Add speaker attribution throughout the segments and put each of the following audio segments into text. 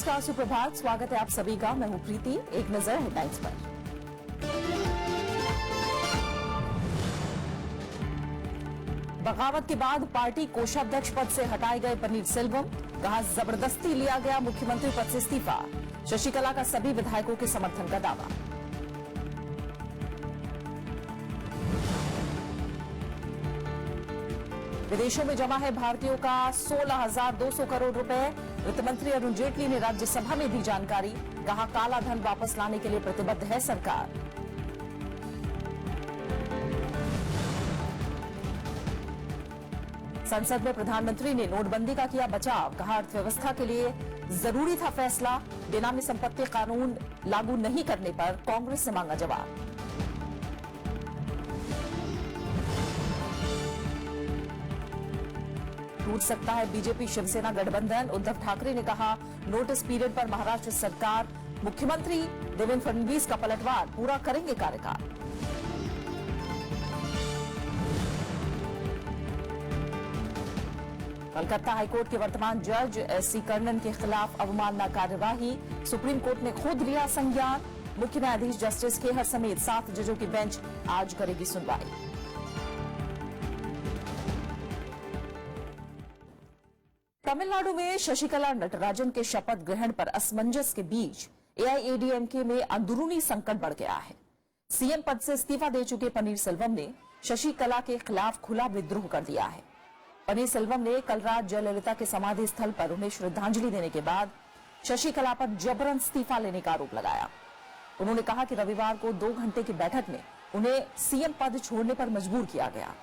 Speaker 1: नमस्कार, सुप्रभात। स्वागत है आप सभी का। मैं हूं प्रीति। एक नजर हेडलाइंस पर। बगावत के बाद पार्टी कोषाध्यक्ष पद से हटाए गए पन्नीरसेल्वम। कहा, जबरदस्ती लिया गया मुख्यमंत्री पद से इस्तीफा। शशिकला का सभी विधायकों के समर्थन का दावा। विदेशों में जमा है भारतीयों का 16,200 करोड़ रुपए। वित्त मंत्री अरुण जेटली ने राज्यसभा में दी जानकारी। कहा, काला धन वापस लाने के लिए प्रतिबद्ध है सरकार। संसद में प्रधानमंत्री ने नोटबंदी का किया बचाव। कहा, अर्थव्यवस्था के लिए जरूरी था फैसला। बेनामी संपत्ति कानून लागू नहीं करने पर कांग्रेस से मांगा जवाब। टूट सकता है बीजेपी शिवसेना गठबंधन। उद्धव ठाकरे ने कहा, नोटिस पीरियड पर महाराष्ट्र सरकार। मुख्यमंत्री देवेंद्र फडणवीस का पलटवार, पूरा करेंगे कार्यकाल। कलकत्ता हाईकोर्ट के वर्तमान जज एससी कर्णन के खिलाफ अवमानना कार्यवाही। सुप्रीम कोर्ट ने खुद लिया संज्ञान। मुख्य न्यायाधीश जस्टिस खेहर समेत 7 जजों की बेंच आज करेगी सुनवाई। तमिलनाडु में शशिकला नटराजन के शपथ ग्रहण पर असमंजस के बीच एआईएडीएमके में अंदरूनी संकट बढ़ गया है। सीएम पद से इस्तीफा दे चुके पन्नीरसेल्वम ने शशिकला के खिलाफ खुला विद्रोह कर दिया है। पन्नीरसेल्वम ने कल रात जयललिता के समाधि स्थल पर उन्हें श्रद्धांजलि देने के बाद शशिकला पर जबरन इस्तीफा लेने का आरोप लगाया। उन्होंने कहा कि रविवार को 2 घंटे की बैठक में उन्हें सीएम पद छोड़ने पर मजबूर किया गया।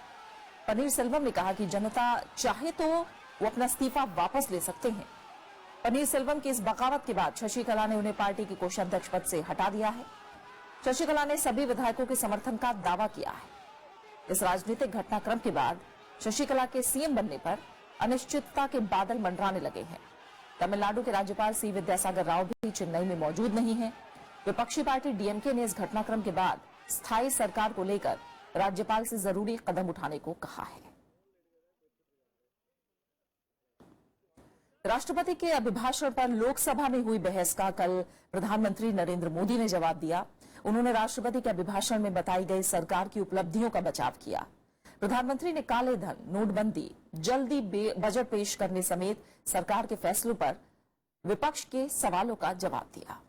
Speaker 1: पन्नीरसेल्वम ने कहा कि जनता चाहे तो वो अपना इस्तीफा वापस ले सकते हैं। पन्नीरसेल्वम की इस बगावत के बाद शशिकला ने उन्हें पार्टी के कोषाध्यक्ष पद से हटा दिया है। शशिकला ने सभी विधायकों के समर्थन का दावा किया है। इस राजनीतिक घटनाक्रम के बाद शशिकला के सीएम बनने पर अनिश्चितता के बादल मंडराने लगे हैं। तमिलनाडु के राज्यपाल सी विद्यासागर राव भी चेन्नई में मौजूद नहीं है। विपक्षी पार्टी डीएमके ने इस घटनाक्रम के बाद स्थायी सरकार को लेकर राज्यपाल से जरूरी कदम उठाने को कहा है। राष्ट्रपति के अभिभाषण पर लोकसभा में हुई बहस का कल प्रधानमंत्री नरेंद्र मोदी ने जवाब दिया। उन्होंने राष्ट्रपति के अभिभाषण में बताई गई सरकार की उपलब्धियों का बचाव किया। प्रधानमंत्री ने काले धन, नोटबंदी, जल्दी बजट पेश करने समेत सरकार के फैसलों पर विपक्ष के सवालों का जवाब दिया।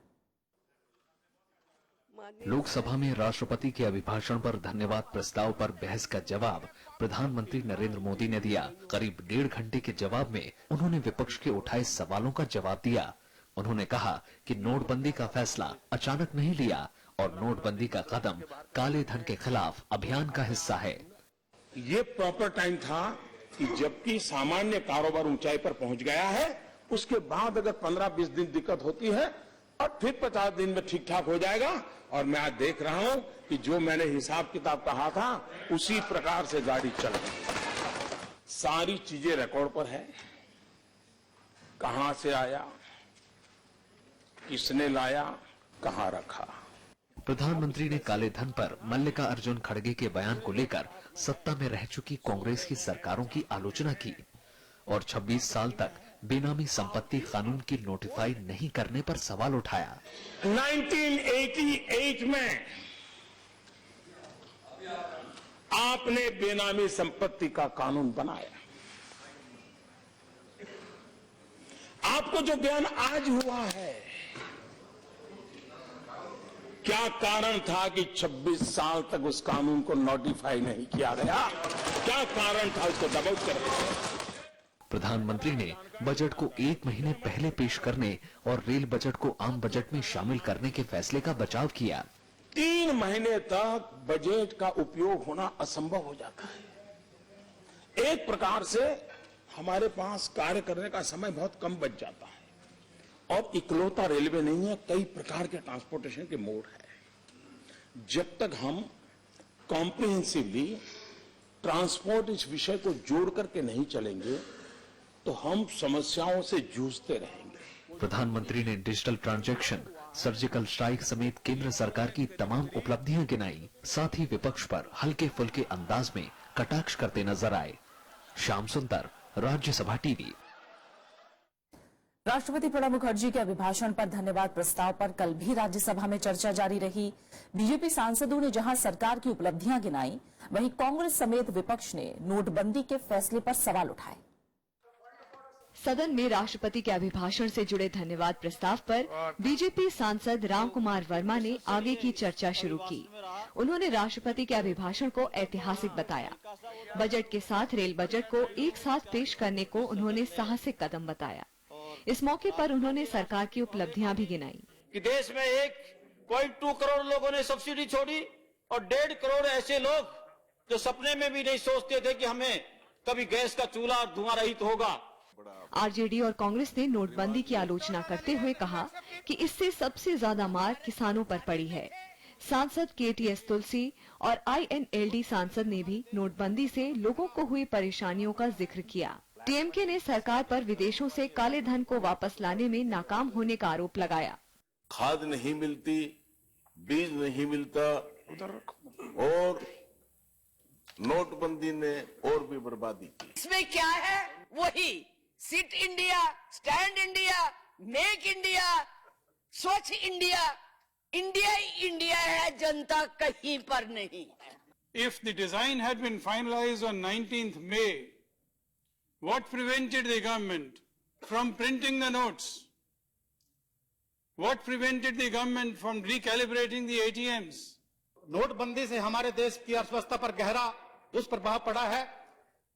Speaker 2: लोकसभा में राष्ट्रपति के अभिभाषण पर धन्यवाद प्रस्ताव पर बहस का जवाब प्रधानमंत्री नरेंद्र मोदी ने दिया। करीब 1.5 घंटे के जवाब में उन्होंने विपक्ष के उठाए सवालों का जवाब दिया। उन्होंने कहा कि नोटबंदी का फैसला अचानक नहीं लिया और नोटबंदी का कदम काले धन के खिलाफ अभियान का हिस्सा है।
Speaker 3: ये प्रॉपर टाइम था कि जबकि सामान्य कारोबार ऊंचाई पर पहुंच गया है, उसके बाद अगर 15-20 दिन दिक्कत होती है और फिर 50 दिन में ठीक ठाक हो जाएगा। और मैं आज देख रहा हूं कि जो मैंने हिसाब किताब कहा था उसी प्रकार से गाड़ी चल रही है। सारी चीजें रिकॉर्ड पर है। कहां से आया, किसने लाया, कहां रखा।
Speaker 2: प्रधानमंत्री ने काले धन पर मल्लिकार्जुन खड़गे के बयान को लेकर सत्ता में रह चुकी कांग्रेस की सरकारों की आलोचना की और 26 साल तक बेनामी संपत्ति कानून की नोटिफाई नहीं करने पर सवाल उठाया।
Speaker 3: 1988 में आपने बेनामी संपत्ति का कानून बनाया। आपको जो बयान आज हुआ है, क्या कारण था कि 26 साल तक उस कानून को नोटिफाई नहीं किया गया? क्या कारण था उसको दबाव करने?
Speaker 2: प्रधानमंत्री ने बजट को 1 महीने पहले पेश करने और रेल बजट को आम बजट में शामिल करने के फैसले का बचाव किया।
Speaker 3: 3 महीने तक बजट का उपयोग होना असंभव हो जाता है। एक प्रकार से हमारे पास कार्य करने का समय बहुत कम बच जाता है। और इकलौता रेलवे नहीं है, कई प्रकार के ट्रांसपोर्टेशन के मोड है। जब तक हम कॉम्प्रिहेंसिवली ट्रांसपोर्ट इस विषय को जोड़ करके नहीं चलेंगे तो हम समस्याओं से जूझते रहेंगे।
Speaker 2: प्रधानमंत्री ने डिजिटल ट्रांजैक्शन, सर्जिकल स्ट्राइक समेत केंद्र सरकार की तमाम उपलब्धियां गिनाई। साथ ही विपक्ष पर हल्के फुल्के अंदाज में कटाक्ष करते नजर आए। श्याम सुंदर, राज्यसभा टीवी।
Speaker 1: राष्ट्रपति प्रणब मुखर्जी के अभिभाषण पर धन्यवाद प्रस्ताव पर कल भी राज्यसभा में चर्चा जारी रही। बीजेपी सांसदों ने जहां सरकार की उपलब्धियां गिनाई, वहीं कांग्रेस समेत विपक्ष ने नोटबंदी के फैसले पर सवाल उठाए।
Speaker 4: सदन में राष्ट्रपति के अभिभाषण से जुड़े धन्यवाद प्रस्ताव पर बीजेपी सांसद रामकुमार वर्मा ने आगे की चर्चा शुरू की। उन्होंने राष्ट्रपति के अभिभाषण को ऐतिहासिक बताया। बजट के साथ रेल बजट को एक साथ पेश करने को उन्होंने साहसिक कदम बताया। इस मौके पर उन्होंने सरकार की उपलब्धियां भी गिनाई
Speaker 5: कि देश में 1.2 करोड़ लोगों ने सब्सिडी छोड़ी और 1.5 करोड़ ऐसे लोग जो सपने में भी नहीं सोचते थे कि हमें कभी गैस का चूल्हा और धुआं रहित होगा।
Speaker 4: आरजेडी और कांग्रेस ने नोटबंदी की आलोचना करते हुए कहा कि इससे सबसे ज्यादा मार किसानों पर पड़ी है। सांसद केटीएस तुलसी और आईएनएलडी सांसद ने भी नोटबंदी से लोगों को हुई परेशानियों का जिक्र किया। टीएमके ने सरकार पर विदेशों से काले धन को वापस लाने में नाकाम होने का आरोप लगाया।
Speaker 6: खाद नहीं मिलती, बीज नहीं मिलता और नोटबंदी ने और भी बर्बादी की।
Speaker 7: इसमें क्या है? वही sit India, stand India, make India, Swachh India. India ही इंडिया है, जनता कहीं पर नहीं।
Speaker 8: If the design had been finalized on 19th May, what prevented the government from printing the notes? What prevented the government from recalibrating the ATMs?
Speaker 9: नोटबंदी से हमारे देश की अर्थव्यवस्था पर गहरा दुष्प्रभाव पड़ा है।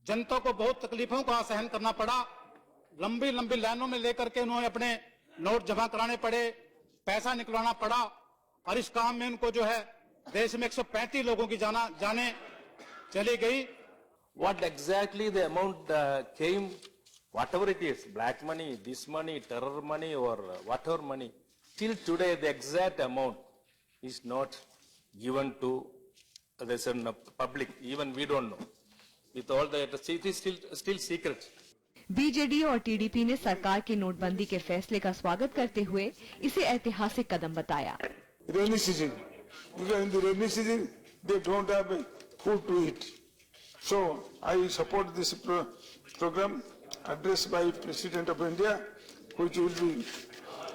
Speaker 9: जनता को बहुत तकलीफों का सहन करना पड़ा। लंबी लंबी लाइनों में लेकर के उन्होंने अपने नोट जमा कराने पड़े, पैसा निकलवाना पड़ा और इस काम में उनको जो है देश में 135 लोगों की जाने चली गई।
Speaker 6: What exactly the amount came, whatever it is, black money, this money, terror money or whatever money, till today the exact amount is not given to the public. Even we don't know. With all that, it is still secret.
Speaker 4: BJD और TDP ने सरकार के नोटबंदी के फैसले का स्वागत करते हुए इसे ऐतिहासिक कदम बताया।
Speaker 3: Rainy season, because in the rainy season they don't have food to eat. So I support this program addressed by President of India, which will be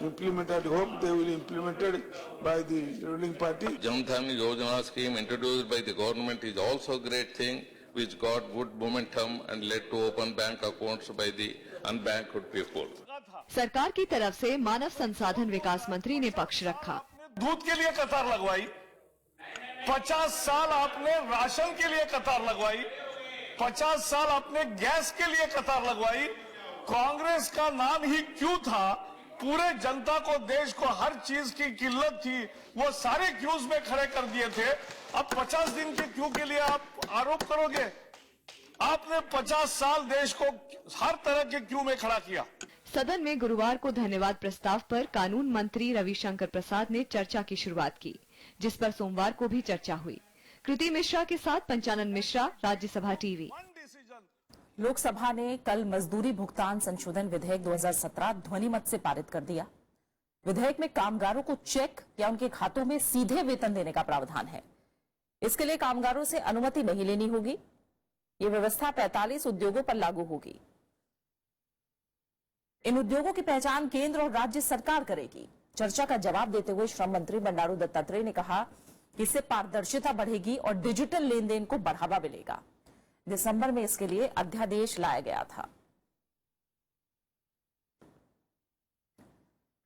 Speaker 3: implemented. I hope they will be implemented by the ruling party.
Speaker 6: Jan Dhan Yojana scheme introduced by the government is also a great thing, which got good momentum and led to open bank accounts by the unbanked people.
Speaker 4: सरकार की तरफ से मानव संसाधन विकास मंत्री ने पक्ष रखा।
Speaker 10: दूध के लिए कतार लगवाई, 50 साल आपने राशन के लिए कतार लगवाई, 50 साल आपने गैस के लिए कतार लगवाई। कांग्रेस का नाम ही क्यों था? पूरे जनता को, देश को हर चीज की किल्लत थी, वो सारे क्यूज में खड़े कर दिए थे। अब 50 दिन के क्यू के लिए आप आरोप करोगे? आपने 50 साल देश को हर तरह के क्यू में खड़ा किया।
Speaker 4: सदन में गुरुवार को धन्यवाद प्रस्ताव पर कानून मंत्री रविशंकर प्रसाद ने चर्चा की शुरुआत की, जिस पर सोमवार को भी चर्चा हुई। कृति मिश्रा के साथ पंचानन मिश्रा, राज्यसभा टीवी।
Speaker 1: लोकसभा ने कल मजदूरी भुगतान संशोधन विधेयक 2017 ध्वनिमत से पारित कर दिया। विधेयक में कामगारों को चेक या उनके खातों में सीधे वेतन देने का प्रावधान है। इसके लिए कामगारों से अनुमति नहीं लेनी होगी। ये व्यवस्था 45 उद्योगों पर लागू होगी। इन उद्योगों की पहचान केंद्र और राज्य सरकार करेगी। चर्चा का जवाब देते हुए श्रम मंत्री बंडारू दत्तात्रेय ने कहा कि इससे पारदर्शिता बढ़ेगी और डिजिटल लेन देन को बढ़ावा मिलेगा। दिसंबर में इसके लिए अध्यादेश लाया गया था।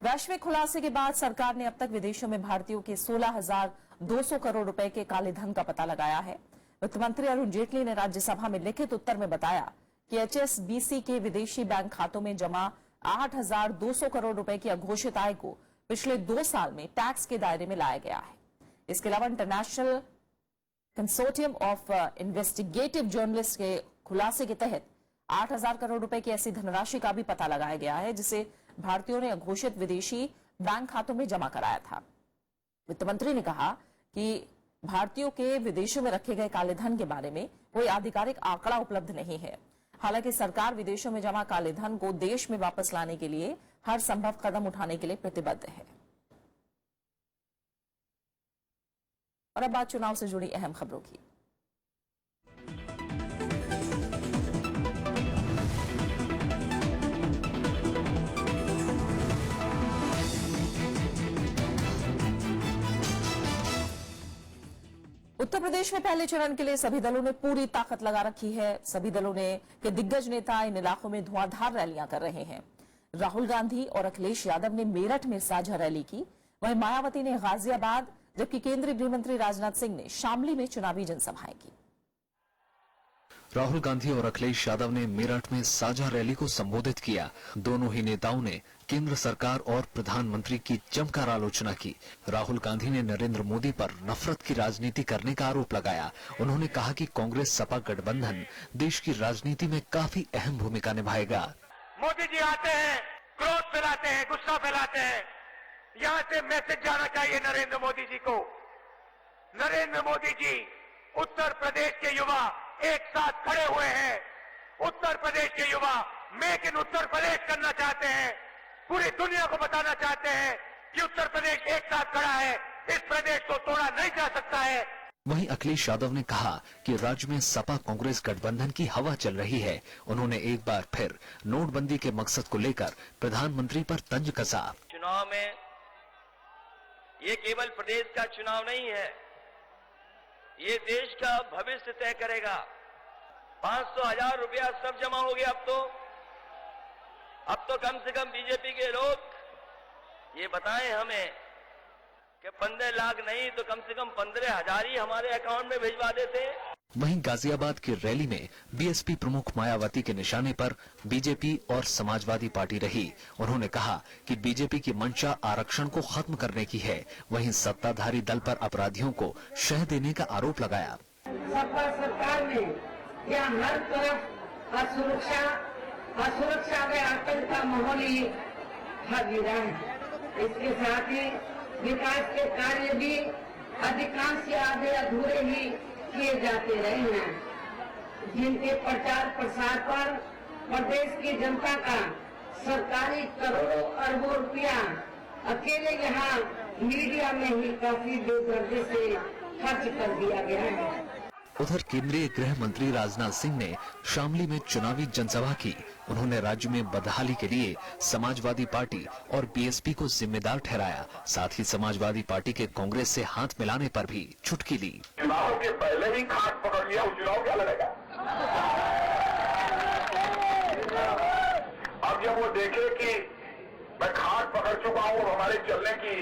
Speaker 1: वैश्विक खुलासे के बाद सरकार ने अब तक विदेशों में भारतीयों के 16,200 करोड़ रुपए के काले धन का पता लगाया है। वित्त मंत्री अरुण जेटली ने राज्यसभा में लिखित उत्तर में बताया कि एचएसबीसी के विदेशी बैंक खातों में जमा 8,200 करोड़ रुपए की अघोषित आय को पिछले 2 साल में टैक्स के दायरे में लाया गया है। इसके अलावा international consortium of investigative journalist के खुलासे के तहत 8,000 करोड़ रुपए की ऐसी धनराशि का भी पता लगाया गया है, जिसे भारतीयों ने अघोषित विदेशी बैंक खातों में जमा कराया था। वित्त मंत्री ने कहा कि भारतीयों के विदेशों में रखे गए काले धन के बारे में कोई आधिकारिक आंकड़ा उपलब्ध नहीं है। हालांकि सरकार विदेशों में जमा काले धन को देश में वापस लाने के लिए हर संभव कदम उठाने के लिए प्रतिबद्ध है। और अब बात चुनाव से जुड़ी अहम खबरों की। उत्तर प्रदेश में पहले चरण के लिए सभी दलों ने पूरी ताकत लगा रखी है। सभी दलों के दिग्गज नेता इन इलाकों में धुआंधार रैलियां कर रहे हैं। राहुल गांधी और अखिलेश यादव ने मेरठ में साझा रैली की, वहीं मायावती ने गाजियाबाद, जबकि केंद्रीय गृह मंत्री राजनाथ सिंह ने शामली में चुनावी जनसभाएं की।
Speaker 2: राहुल गांधी और अखिलेश यादव ने मेरठ में साझा रैली को संबोधित किया। दोनों ही नेताओं ने केंद्र सरकार और प्रधानमंत्री की जमकर आलोचना की। राहुल गांधी ने नरेंद्र मोदी पर नफरत की राजनीति करने का आरोप लगाया। उन्होंने कहा कि कांग्रेस सपा गठबंधन देश की राजनीति में काफी अहम भूमिका निभाएगा।
Speaker 11: मोदी जी आते हैं, क्रोध फैलाते हैं, गुस्सा फैलाते हैं। यहाँ से मैसेज जाना चाहिए नरेंद्र मोदी जी को। नरेंद्र मोदी जी, उत्तर प्रदेश के युवा एक साथ खड़े हुए हैं। उत्तर प्रदेश के युवा मेक इन उत्तर प्रदेश करना चाहते हैं। पूरी दुनिया को बताना चाहते हैं कि उत्तर प्रदेश एक साथ खड़ा है, इस प्रदेश को तोड़ा नहीं जा सकता है।
Speaker 2: वहीं अखिलेश यादव ने कहा कि राज्य में सपा कांग्रेस गठबंधन की हवा चल रही है। उन्होंने एक बार फिर नोटबंदी के मकसद को लेकर प्रधानमंत्री पर तंज कसा।
Speaker 11: चुनाव में ये केवल प्रदेश का चुनाव नहीं है, ये देश का भविष्य तय करेगा। 500,000 रुपया सब जमा हो गया। अब तो कम से कम बीजेपी के लोग ये बताएं हमें कि 15 लाख नहीं तो कम से कम 15,000 ही हमारे अकाउंट में भिजवा देते।
Speaker 2: वहीं गाजियाबाद की रैली में बीएसपी प्रमुख मायावती के निशाने पर बीजेपी और समाजवादी पार्टी रही। उन्होंने कहा कि बीजेपी की मंशा आरक्षण को खत्म करने की है। वहीं सत्ताधारी दल पर अपराधियों को शह देने का आरोप लगाया।
Speaker 7: सपा सरकार में यहाँ हर तरफ असुरक्षा व आतंक का माहौल ही छा गिरा है। इसके साथ ही विकास के कार्य भी अधिकांश आधे अधूरे ही किए जाते रहे हैं, जिनके प्रचार प्रसार पर प्रदेश की जनता का सरकारी करोड़ों अरबों रुपया अकेले यहाँ मीडिया में ही काफी बेदर्दी से खर्च कर दिया गया है।
Speaker 2: उधर केंद्रीय गृह मंत्री राजनाथ सिंह ने शामली में चुनावी जनसभा की। उन्होंने राज्य में बदहाली के लिए समाजवादी पार्टी और बीएसपी को जिम्मेदार ठहराया। साथ ही समाजवादी पार्टी के कांग्रेस से हाथ मिलाने पर भी चुटकी ली।
Speaker 3: चुनाव के पहले ही खाट पकड़ लिया, उस चुनाव क्या लड़ेगा? अब जब वो देखे कि मैं खाट पकड़ चुका हूँ, हमारे चलने की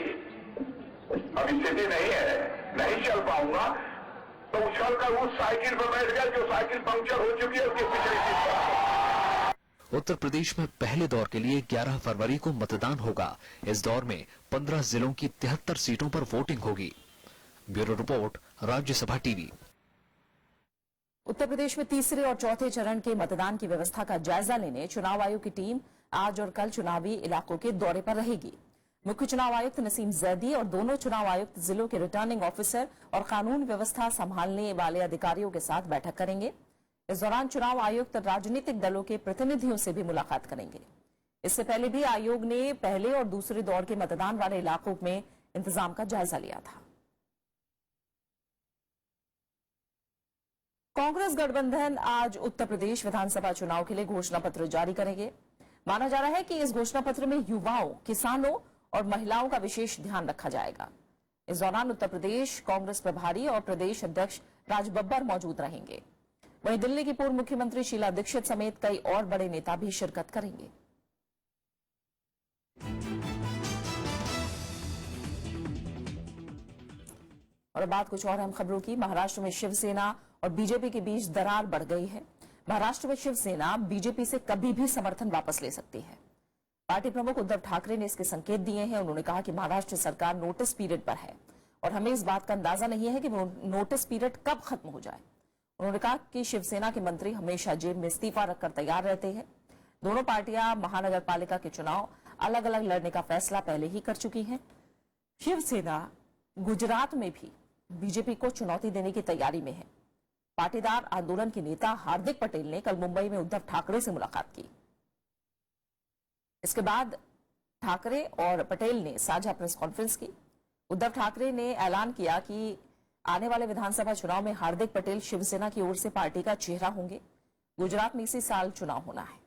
Speaker 3: अब स्थिति नहीं है, नहीं चल पाऊंगा, तो उछल कर उस साइकिल पर बैठ गया जो साइकिल पंक्चर हो चुकी है, उसकी पिछली सीट पर।
Speaker 2: उत्तर प्रदेश में पहले दौर के लिए 11 फरवरी को मतदान होगा। इस दौर में 15 जिलों की 73 सीटों पर वोटिंग होगी। Bureau report, Rajya Sabha TV.
Speaker 1: Uttar Pradesh में तीसरे और चौथे चरण के मतदान की व्यवस्था का जायजा लेने चुनाव आयोग की टीम आज और कल चुनावी इलाकों के दौरे पर रहेगी। मुख्य चुनाव आयुक्त नसीम जैदी और दोनों चुनाव आयुक्त जिलों के रिटर्निंग ऑफिसर और कानून व्यवस्था संभालने वाले अधिकारियों के साथ बैठक करेंगे। इस दौरान चुनाव आयुक्त राजनीतिक दलों के प्रतिनिधियों से भी मुलाकात करेंगे। इससे पहले भी आयोग ने पहले और दूसरे दौर के मतदान वाले इलाकों में इंतजाम का जायजा लिया था। कांग्रेस गठबंधन आज उत्तर प्रदेश विधानसभा चुनाव के लिए घोषणा पत्र जारी करेंगे। माना जा रहा है कि इस घोषणा पत्र में युवाओं, किसानों और महिलाओं का विशेष ध्यान रखा जाएगा। इस दौरान उत्तर प्रदेश कांग्रेस प्रभारी और प्रदेश अध्यक्ष राज बब्बर मौजूद रहेंगे। वहीं दिल्ली की पूर्व मुख्यमंत्री शीला दीक्षित समेत कई और बड़े नेता भी शिरकत करेंगे। और अब बात कुछ और अहम खबरों की। महाराष्ट्र में शिवसेना और बीजेपी के बीच दरार बढ़ गई है। महाराष्ट्र में शिवसेना बीजेपी से कभी भी समर्थन वापस ले सकती है। पार्टी प्रमुख उद्धव ठाकरे ने इसके संकेत दिए हैं। उन्होंने कहा कि महाराष्ट्र सरकार नोटिस पीरियड पर है और हमें इस बात का अंदाजा नहीं है कि नोटिस पीरियड कब खत्म हो जाए। उन्होंने कहा कि शिवसेना के मंत्री हमेशा जेब में इस्तीफा रखकर तैयार रहते हैं। दोनों पार्टियां महानगर पालिका के चुनाव अलग अलग लड़ने का फैसला पहले ही कर चुकी हैं। शिवसेना गुजरात में भी बीजेपी को चुनौती देने की तैयारी में है। पाटीदार आंदोलन के नेता हार्दिक पटेल ने कल मुंबई में उद्धव ठाकरे से मुलाकात की। इसके बाद ठाकरे और पटेल ने साझा प्रेस कॉन्फ्रेंस की। उद्धव ठाकरे ने ऐलान किया कि आने वाले विधानसभा चुनाव में हार्दिक पटेल शिवसेना की ओर से पार्टी का चेहरा होंगे। गुजरात में इसी साल चुनाव होना है।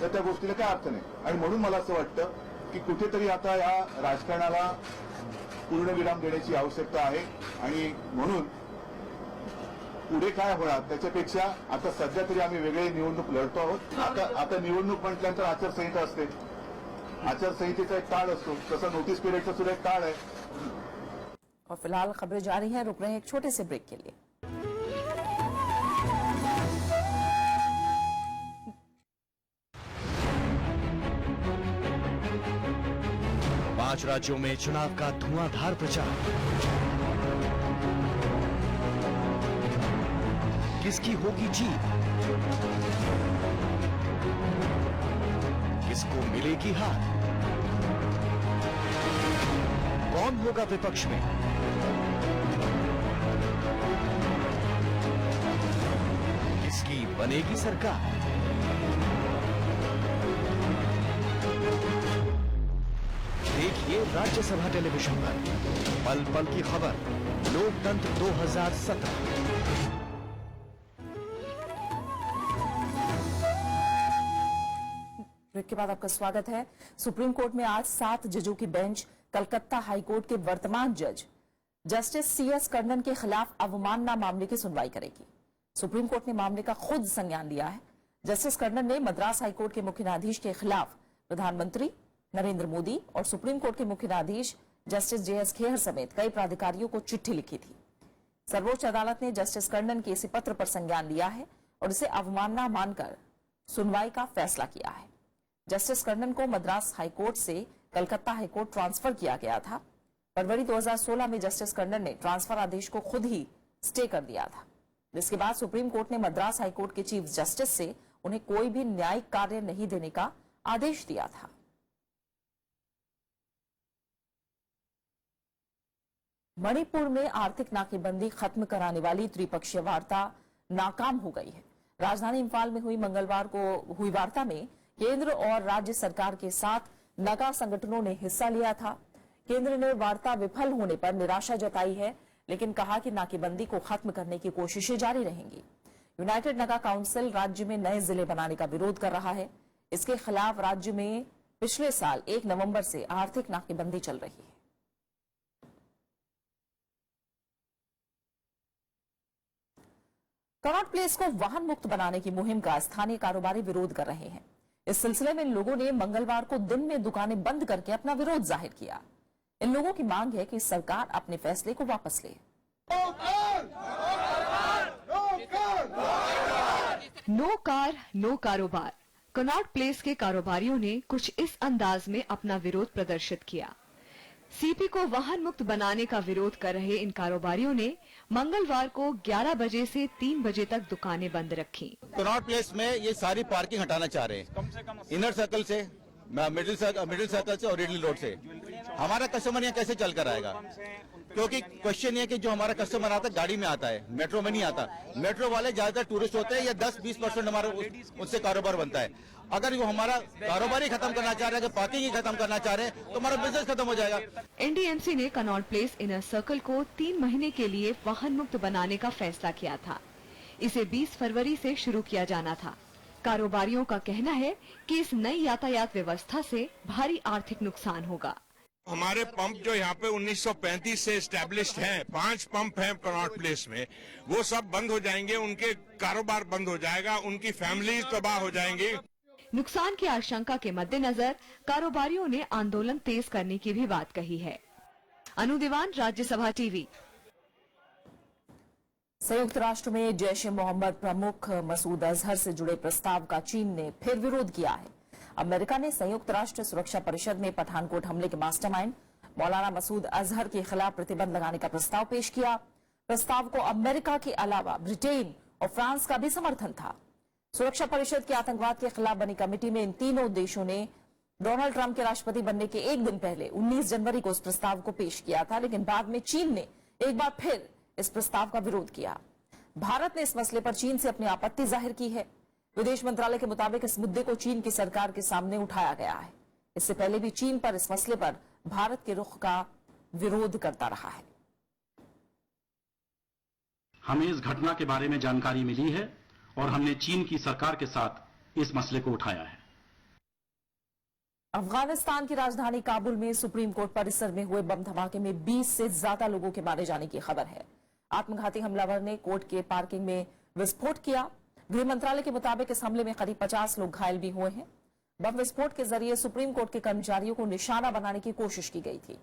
Speaker 12: त्या गोष्टीला काय अर्थ नाही आणि म्हणून मला असं वाटतं की कुठेतरी आता या राजकारणाला पूर्णविराम देण्याची आवश्यकता आहे आणि म्हणून पुढे काय होणार त्याच्यापेक्षा आता सध्या तरी आम्ही वेगळे निवडणूक लढतो आहोत. आता निवडणूक म्हटल्यानंतर आचारसंहिता असते. आचारसंहितेचा एक काळ असतो, तसा नोटीस पिरियडचा सुद्धा एक काळ आहे.
Speaker 1: और फिलहाल खबरें जारी हैं, रुक रहे हैं एक छोटे से ब्रेक के लिए.
Speaker 13: पांच राज्यों में चुनाव का धुआंधार प्रचार. किसकी होगी जीत, किसको मिलेगी हार, कौन होगा विपक्ष में, किसकी बनेगी सरकार. देखिए राज्यसभा टेलीविजन पर पल पल की खबर, लोकतंत्र 2017.
Speaker 1: ब्रेक के बाद आपका स्वागत है. सुप्रीम कोर्ट में आज 7 जजों की बेंच कलकत्ता हाईकोर्ट के वर्तमान जज जस्टिस CS कर्णन के खिलाफ अवमानना मामले की सुनवाई करेगी. सुप्रीम कोर्ट ने मामले का खुद संज्ञान लिया है. जस्टिस कर्णन ने मद्रास हाईकोर्ट के मुख्य न्यायाधीश के खिलाफ प्रधानमंत्री नरेंद्र मोदी और सुप्रीम कोर्ट के मुख्य न्यायाधीश जस्टिस JS खेहर समेत कई प्राधिकारियों को चिट्ठी लिखी थी. सर्वोच्च अदालत ने जस्टिस कर्णन के इसी पत्र पर संज्ञान लिया है और इसे अवमानना मानकर सुनवाई का फैसला किया है. जस्टिस कर्णन को मद्रास हाईकोर्ट से कलकत्ता हाईकोर्ट ट्रांसफर किया गया था. फरवरी 2016 में जस्टिस कर्णन ने ट्रांसफर आदेश को खुद ही स्टे कर दिया था, जिसके बाद सुप्रीम कोर्ट ने मद्रास हाईकोर्ट के चीफ जस्टिस से उन्हें कोई भी न्यायिक कार्य नहीं देने का आदेश दिया था. मणिपुर में आर्थिक नाकेबंदी खत्म कराने वाली त्रिपक्षीय वार्ता नाकाम हो गई है. राजधानी इम्फाल में हुई मंगलवार को हुई वार्ता में केंद्र और राज्य सरकार के साथ नागा संगठनों ने हिस्सा लिया था. केंद्र ने वार्ता विफल होने पर निराशा जताई है, लेकिन कहा कि नाकेबंदी को खत्म करने की कोशिशें जारी रहेंगी. यूनाइटेड नागा काउंसिल राज्य में नए जिले बनाने का विरोध कर रहा है. इसके खिलाफ राज्य में पिछले साल 1 नवंबर से आर्थिक नाकेबंदी चल रही है. कनॉट प्लेस को वाहन मुक्त बनाने की मुहिम का स्थानीय कारोबारी विरोध कर रहे हैं. इस सिलसिले में इन लोगों ने मंगलवार को दिन में दुकानें बंद करके अपना विरोध जाहिर किया. इन लोगों की मांग है कि सरकार अपने फैसले को वापस ले.
Speaker 4: नो कार नो कारोबार. कनॉट प्लेस के कारोबारियों ने कुछ इस अंदाज में अपना विरोध प्रदर्शित किया. सीपी को वाहन मुक्त बनाने का विरोध कर रहे इन कारोबारियों ने मंगलवार को 11 बजे से 3 बजे तक दुकानें बंद रखी.
Speaker 14: कनॉट प्लेस में ये सारी पार्किंग हटाना चाह रहे हैं. इनर सर्कल से, मिडिल सर्कल से और रिडल रोड से. हमारा कस्टमर यहाँ कैसे चल कर आएगा? क्योंकि क्वेश्चन ये कि जो हमारा कस्टमर आता है गाड़ी में आता है, मेट्रो में नहीं आता. मेट्रो वाले ज्यादातर टूरिस्ट होते हैं या 10-20% हमारा उससे कारोबार बनता है. अगर वो हमारा कारोबार ही खत्म करना चाह रहे हैं, पार्किंग ही खत्म करना चाह रहे हैं, तो हमारा बिजनेस खत्म हो जाएगा.
Speaker 4: एनडीएमसी ने कनॉट प्लेस इनर सर्कल को 3 महीने के लिए वाहन मुक्त बनाने का फैसला किया था. इसे 20 फरवरी से शुरू किया जाना था. कारोबारियों का कहना है कि इस नई यातायात व्यवस्था से भारी आर्थिक नुकसान होगा.
Speaker 15: हमारे पंप जो यहाँ पे 1935 से एस्टेब्लिश्ड हैं, 5 पंप हैं कनॉट प्लेस में, वो सब बंद हो जाएंगे. उनके कारोबार बंद हो जाएगा, उनकी फैमिली तबाह हो जाएंगी.
Speaker 4: नुकसान की आशंका के मद्देनजर कारोबारियों ने आंदोलन तेज करने की भी बात कही है. अनु दीवान, राज्यसभा टीवी.
Speaker 1: संयुक्त राष्ट्र में जैश ए मोहम्मद प्रमुख मसूद अजहर से जुड़े प्रस्ताव का चीन ने फिर विरोध किया है. अमेरिका ने संयुक्त राष्ट्र सुरक्षा परिषद में पठानकोट हमले के मास्टरमाइंड मौलाना मसूद अजहर के खिलाफ प्रतिबंध लगाने का प्रस्ताव पेश किया. प्रस्ताव को अमेरिका के अलावा ब्रिटेन और फ्रांस का भी समर्थन था. सुरक्षा परिषद के आतंकवाद के खिलाफ बनी कमेटी में इन तीनों देशों ने डोनाल्ड ट्रंप के राष्ट्रपति बनने के एक दिन पहले 19 जनवरी को इस प्रस्ताव को पेश किया था, लेकिन बाद में चीन ने एक बार फिर इस प्रस्ताव का विरोध किया. भारत ने इस मसले पर चीन से अपनी आपत्ति जाहिर की है. विदेश मंत्रालय के मुताबिक इस मुद्दे को चीन की सरकार के सामने उठाया गया है. इससे पहले भी चीन पर इस मसले पर भारत के रुख का विरोध करता रहा है.
Speaker 16: हमें इस घटना के बारे में जानकारी मिली है और हमने चीन की सरकार के साथ इस मसले को उठाया है.
Speaker 1: अफगानिस्तान की राजधानी काबुल में सुप्रीम कोर्ट परिसर में हुए बम धमाके में 20 से ज्यादा लोगों के मारे जाने की खबर है। आत्मघाती हमलावर ने कोर्ट के पार्किंग में विस्फोट किया। गृह मंत्रालय के मुताबिक इस हमले में करीब 50 लोग घायल भी हुए हैं। बम विस्फोट के जरिए सुप्रीम कोर्ट के कर्मचारियों को निशाना बनाने की कोशिश की गई थी।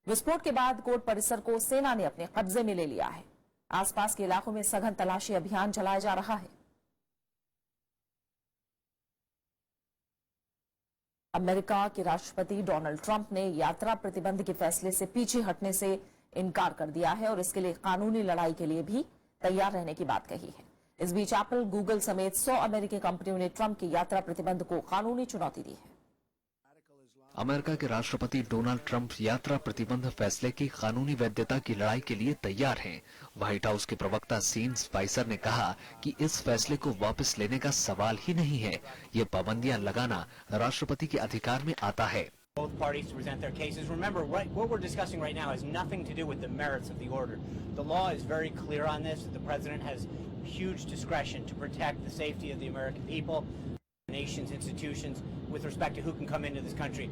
Speaker 1: विस्फोट के बाद कोर्ट परिसर को सेना ने अपने कब्जे में ले लिया है। आसपास के इलाकों में सघन तलाशी अभियान चलाया जा रहा है। अमेरिका के राष्ट्रपति डोनाल्ड ट्रंप ने यात्रा प्रतिबंध के फैसले से पीछे हटने से इनकार कर दिया है और इसके लिए कानूनी लड़ाई के लिए भी तैयार रहने की बात कही है। इस बीच एप्पल, गूगल समेत 100 अमेरिकी कंपनियों ने ट्रंप की यात्रा प्रतिबंध को कानूनी चुनौती दी है।
Speaker 2: अमेरिका के राष्ट्रपति डोनाल्ड ट्रंप यात्रा प्रतिबंध फैसले की कानूनी वैधता की लड़ाई के लिए तैयार हैं। व्हाइट हाउस के प्रवक्ता सीन स्पाइसर ने कहा कि इस फैसले को वापस लेने का सवाल ही नहीं है। ये पाबंदियां लगाना राष्ट्रपति के अधिकार में आता है।
Speaker 17: Both parties to present their cases. Remember, what we're discussing right now has nothing to do with the merits of the order. The law is very clear on this. The president has huge discretion to protect the safety of the American people, the nation's institutions, with respect to who can come into this country.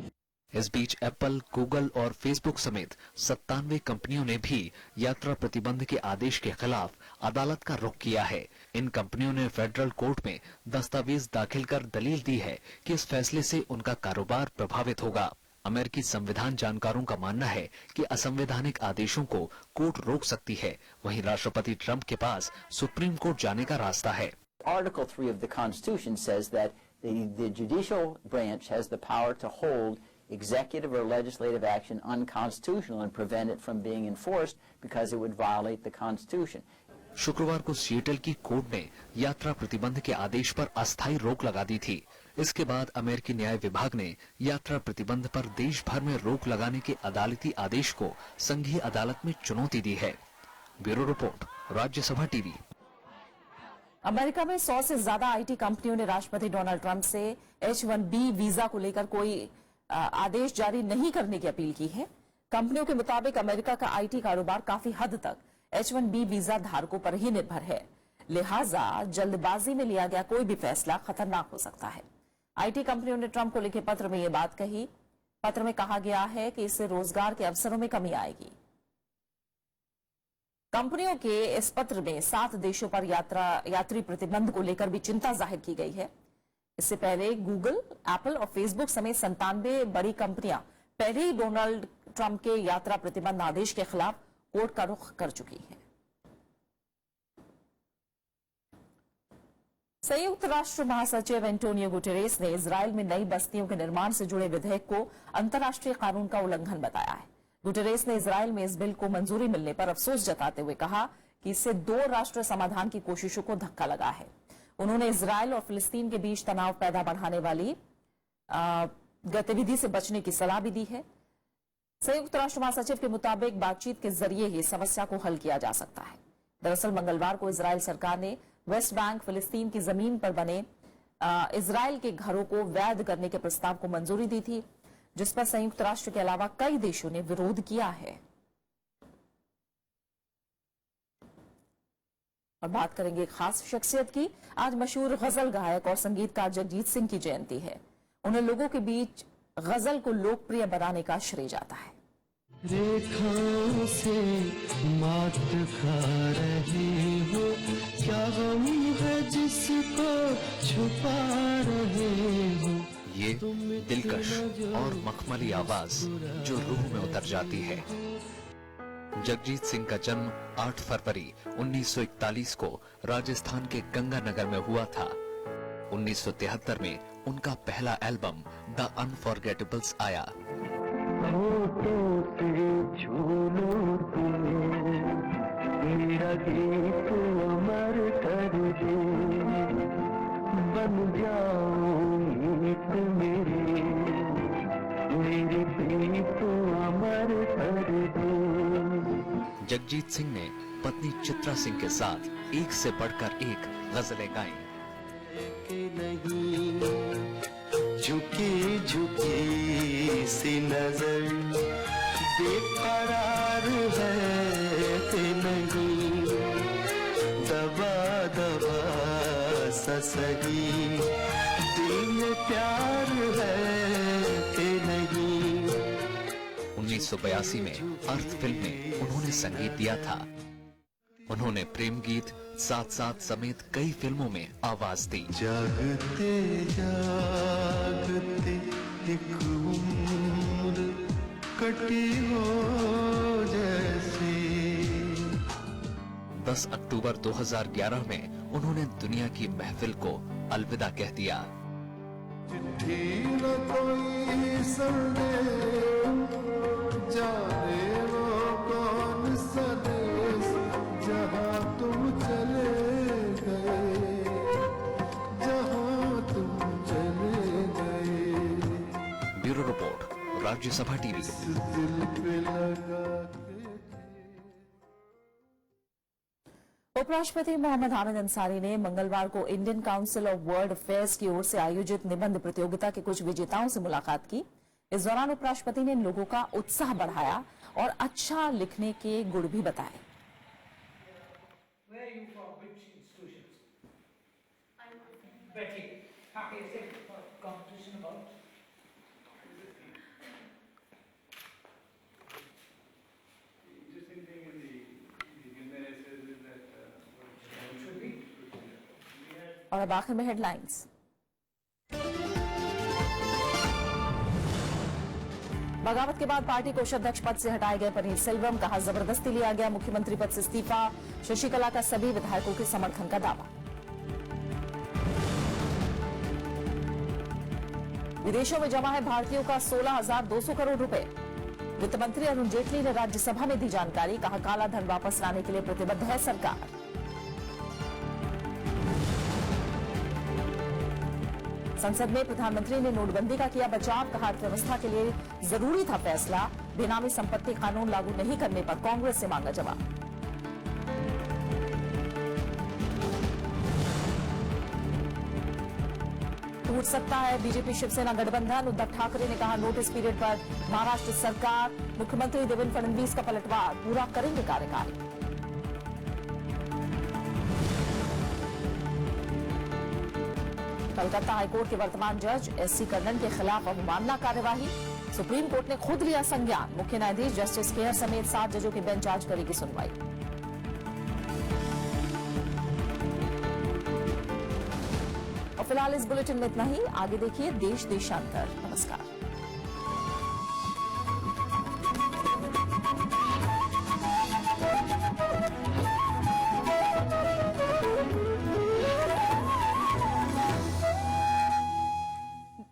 Speaker 2: इस बीच Apple, Google और Facebook समेत 97 कंपनियों ने भी यात्रा प्रतिबंध के आदेश के खिलाफ अदालत का रुख किया है। इन कंपनियों ने फेडरल कोर्ट में दस्तावेज दाखिल कर दलील दी है कि इस फैसले से उनका कारोबार प्रभावित होगा। अमेरिकी संविधान जानकारों का मानना है कि असंवैधानिक आदेशों को कोर्ट रोक सकती है। वहीं राष्ट्रपति ट्रंप के पास सुप्रीम कोर्ट जाने का रास्ता है।
Speaker 18: Article 3 of the Constitution says that the judicial branch has the power to hold executive or legislative action unconstitutional and prevent it from being enforced because it would violate the Constitution.
Speaker 2: शुक्रवार को Seattle की court ने यात्रा प्रतिबंध के आदेश पर अस्थायी रोक लगा दी थी। इसके बाद अमेरिकी न्याय विभाग ने यात्रा प्रतिबंध पर देश भर में रोक लगाने के अदालती आदेश को संघीय अदालत में चुनौती दी है। Bureau report, Rajya Sabha TV.
Speaker 1: America में 100 से ज्यादा आईटी कंपनियों ने राष्ट्रपति डोनाल्ड ट्रंप से H-1B वीजा को लेकर कोई आदेश जारी नहीं करने की अपील की है। कंपनियों के मुताबिक अमेरिका का आईटी कारोबार काफी हद तक H-1B वीजा धारकों पर ही निर्भर है। लिहाजा जल्दबाजी में लिया गया कोई भी फैसला खतरनाक हो सकता है। आईटी कंपनियों ने ट्रंप को लिखे पत्र में ये बात कही। पत्र में कहा गया है कि इससे रोजगार के अवसरों में कमी आएगी। कंपनियों के इस पत्र में 7 देशों पर यात्री प्रतिबंध को लेकर भी चिंता जाहिर की गई है। इससे पहले गूगल, एप्पल और फेसबुक समेत 97 बड़ी कंपनियां पहले ही डोनाल्ड ट्रंप के यात्रा प्रतिबंध आदेश के खिलाफ कोर्ट का रुख कर चुकी हैं। संयुक्त राष्ट्र महासचिव एंटोनियो गुटेरेस ने इजरायल में नई बस्तियों के निर्माण से जुड़े विधेयक को अंतर्राष्ट्रीय कानून का उल्लंघन बताया है। गुटेरेस ने इजरायल में इस बिल को मंजूरी मिलने पर अफसोस जताते हुए कहा कि इससे 2 राष्ट्र समाधान की कोशिशों को धक्का लगा है। उन्होंने इजरायल और फिलिस्तीन के बीच तनाव पैदा बढ़ाने वाली गतिविधि से बचने की सलाह भी दी है। संयुक्त राष्ट्र महासचिव के मुताबिक बातचीत के जरिए ही समस्या को हल किया जा सकता है। दरअसल मंगलवार को इजरायल सरकार ने वेस्ट बैंक, फिलिस्तीन की जमीन पर बने इजरायल के घरों को वैध करने के प्रस्ताव को मंजूरी दी थी, जिस पर संयुक्त राष्ट्र के अलावा कई देशों ने विरोध किया है। और बात करेंगे एक खास शख्सियत की। आज मशहूर गजल गायक और संगीतकार जगजीत सिंह की जयंती है। उन्हें लोगों के बीच गजल को लोकप्रिय बनाने का श्रेय जाता है।
Speaker 19: रेखाओं से मात खा रहे हो, क्या गम है जिसको छुपा रहे हो।
Speaker 2: ये दिलकश और मखमली आवाज जो रूह में उतर जाती है। जगजीत सिंह का जन्म 8 फरवरी 1941 को राजस्थान के गंगानगर में हुआ था। 1973 में उनका पहला एल्बम द अनफॉरगेटेबल्स आया।
Speaker 19: मेरा गीत अमर कर दे, बन जाओ गीत मेरे प्रीत अमर कर दे।
Speaker 2: जगजीत सिंह ने पत्नी चित्रा सिंह के साथ एक से बढ़कर एक गजलें गाईं।
Speaker 19: झुकी झुकी सी नजर बेकरार है कि नहीं, दबा दबा सा सही दिल में प्यार है कि
Speaker 2: 1982 में अर्थ फिल्म में उन्होंने संगीत दिया था। उन्होंने प्रेम गीत, साथ साथ समेत कई फिल्मों में आवाज दी।
Speaker 19: जागते जागते एक उम्र कटी हो जैसे।
Speaker 2: 10 अक्टूबर 2011 में उन्होंने दुनिया की महफिल को अलविदा कह दिया।
Speaker 19: चिट्ठी न कोई संदेश, जाने वो कौन सा देश, जहाँ तुम चले गए, जहाँ तुम चले गए।
Speaker 2: Bureau report, Rajya Sabha TV.
Speaker 19: दिल पे लगा
Speaker 1: उपराष्ट्रपति मोहम्मद हामिद अंसारी ने मंगलवार को Indian council of world affairs की ओर से आयोजित निबंध प्रतियोगिता के कुछ विजेताओं से मुलाकात की। इस दौरान उपराष्ट्रपति ने लोगों का उत्साह बढ़ाया और अच्छा लिखने के गुण भी बताए। और अब आखिर में हेडलाइंस। बगावत के बाद पार्टी कोषाध्यक्ष पद से हटाए गए पनीरसेल्वम, कहा जबरदस्ती लिया गया मुख्यमंत्री पद से इस्तीफा। शशिकला का सभी विधायकों के समर्थन का दावा। विदेशों में जमा है भारतीयों का 16,200 करोड़ रुपए। वित्त मंत्री अरुण जेटली ने राज्यसभा में दी जानकारी, कहा काला धन वापस लाने के लिए प्रतिबद्ध है सरकार। संसद में प्रधानमंत्री ने नोटबंदी का किया बचाव, कहा अर्थव्यवस्था के लिए जरूरी था फैसला। बेनामी संपत्ति कानून लागू नहीं करने पर कांग्रेस से मांगा जवाब। टूट सकता है बीजेपी शिवसेना गठबंधन, उद्धव ठाकरे ने कहा नोटिस पीरियड पर महाराष्ट्र सरकार। मुख्यमंत्री देवेंद्र फडणवीस का पलटवार, पूरा करेंगे कार्यकाल। कलकत्ता हाईकोर्ट के वर्तमान जज एससी कर्णन के खिलाफ अवमानना कार्यवाही। सुप्रीम कोर्ट ने खुद लिया संज्ञान। मुख्य न्यायाधीश जस्टिस केयर समेत 7 जजों की बेंच आज करेगी सुनवाई। और फिलहाल इस बुलेटिन में इतना ही। आगे देखिए देश देशांतर। नमस्कार।